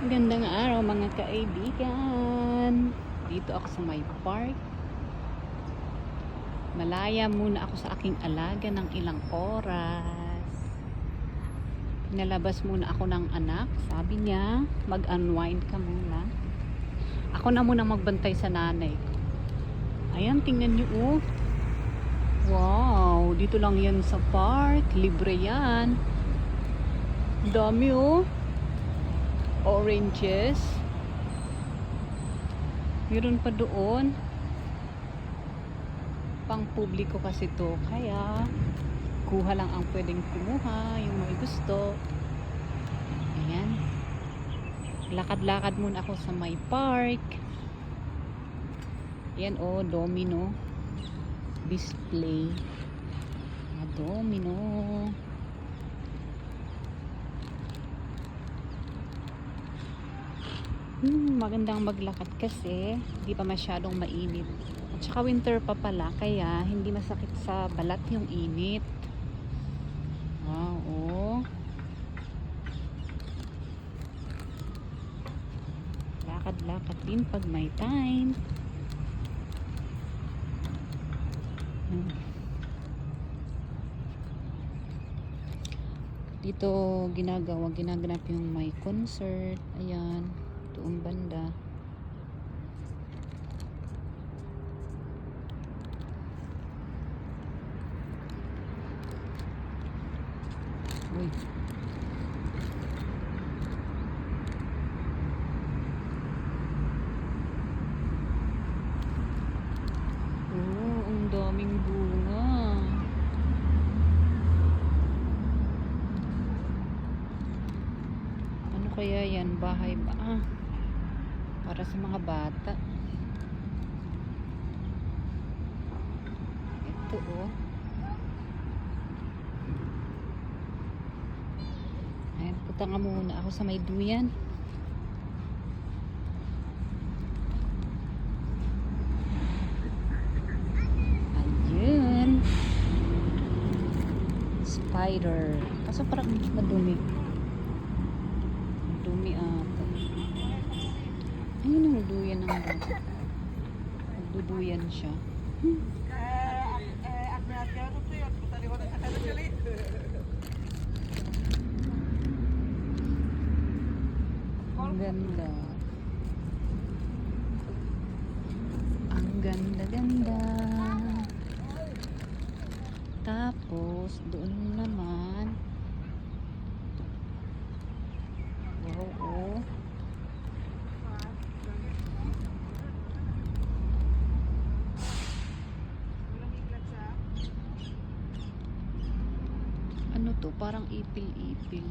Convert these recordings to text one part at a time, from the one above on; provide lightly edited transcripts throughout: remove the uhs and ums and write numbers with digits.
Magandang araw mga kaibigan. Dito ako sa may park. Malaya muna ako sa aking alaga ng ilang oras. Pinalabas muna ako ng anak. Sabi niya, mag-unwind ka muna. Ako na muna magbantay sa nanay ko. Ayan, tingnan niyo oh. Wow, dito lang yan sa park. Libre yan. Dami oh. Oranges. Meron pa doon. Pang publiko kasi to. Kaya, kuha lang ang pwedeng kumuha. Yung may gusto. Ayan. Lakad-lakad muna ako sa may park. Ayan oh, domino. Display. Domino. Magandang maglakad kasi hindi pa masyadong mainit. At saka winter pa pala, kaya hindi masakit sa balat yung init. Wow, oh. Lakad-lakad din pag may time. Dito ginaganap yung may concert. Ayan, doon banda. Uy. Oh, ang daming bunga. Ano kaya yan? Bahay ba? Para sa mga bata. Ito oh. Ayan, punta nga muna ako sa may duyan. Ayun. Spider. Kaso parang madumi. Madumi ata. Ayun ang duyan ng bata. Nagduduyan siya. Ang ganda. Ang ganda-ganda. Tapos, doon naman. Wow, oh. Ano to? Parang ipil-ipil.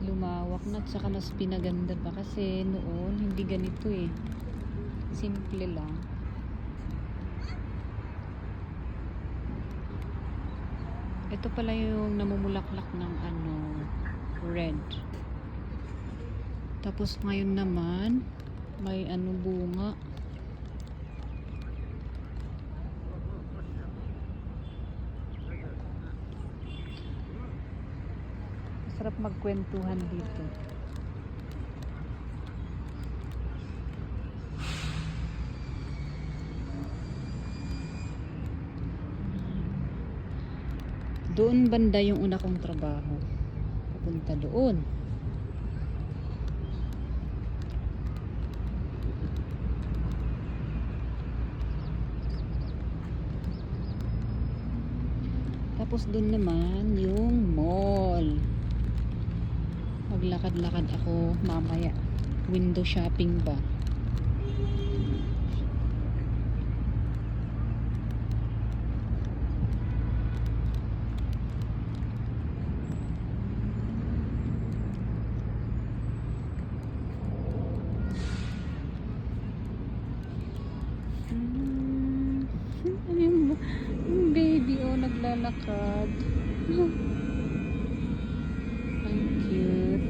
Lumawak na at saka mas pinaganda pa kasi noon hindi ganito eh. Simple lang. Ito pala yung namumulaklak ng ano, red. Tapos ngayon naman may ano bunga. Sarap magkwentuhan dito. Doon banda yung una kong trabaho. Pupunta doon. Tapos doon naman yung mall. Maglakad-lakad ako mamaya. Window shopping ba? Yung baby oh naglalakad. Ang cute.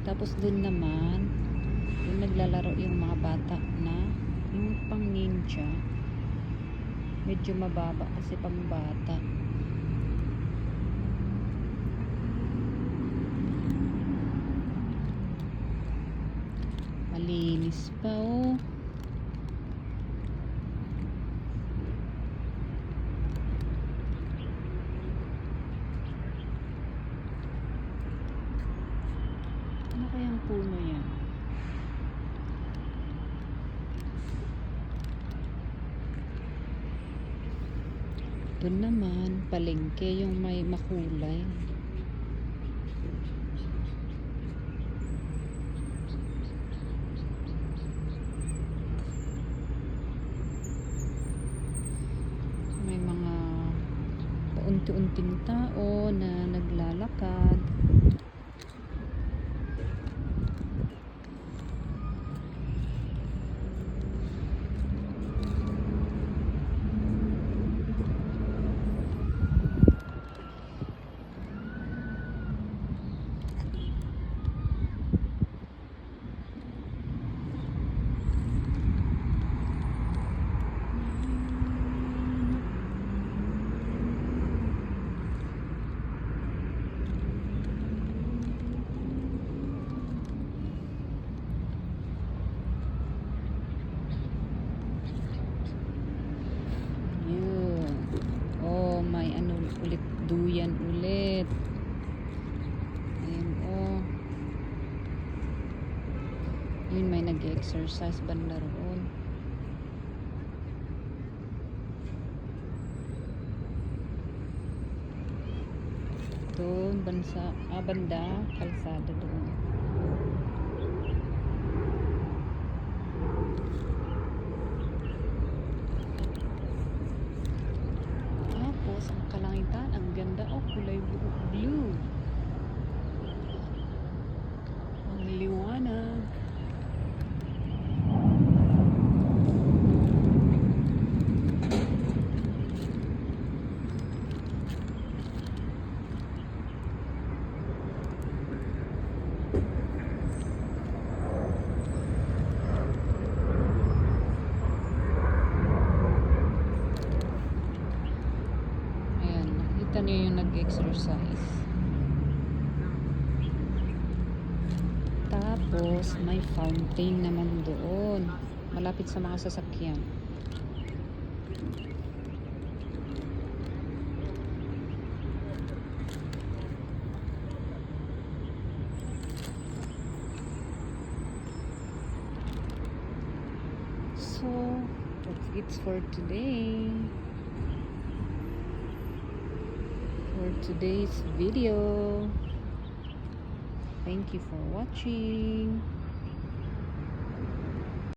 Tapos dun naman, yung naglalaro yung mga bata na yung pang ninja. Medyo mababa kasi pang bata. Malinis pa oh. Ano kayang puno yan? Doon naman, palengke yung may makulay. May mga paunti-unting tao na naglalakad. Yun. Oh, may ano ulit, duyan ulit. Ayun, oh. Yun, may nag-exercise banda roon. Doon, banda, kalsada doon. Tapos, ang kalangitan, ang ganda, oh, kulay blue. Ang liwanag. Ayan, nakita niyo yung nag-exercise. Tapos, may fountain naman doon. Malapit sa mga sasakyan. So, that's it for today. For today's video. Thank you for watching.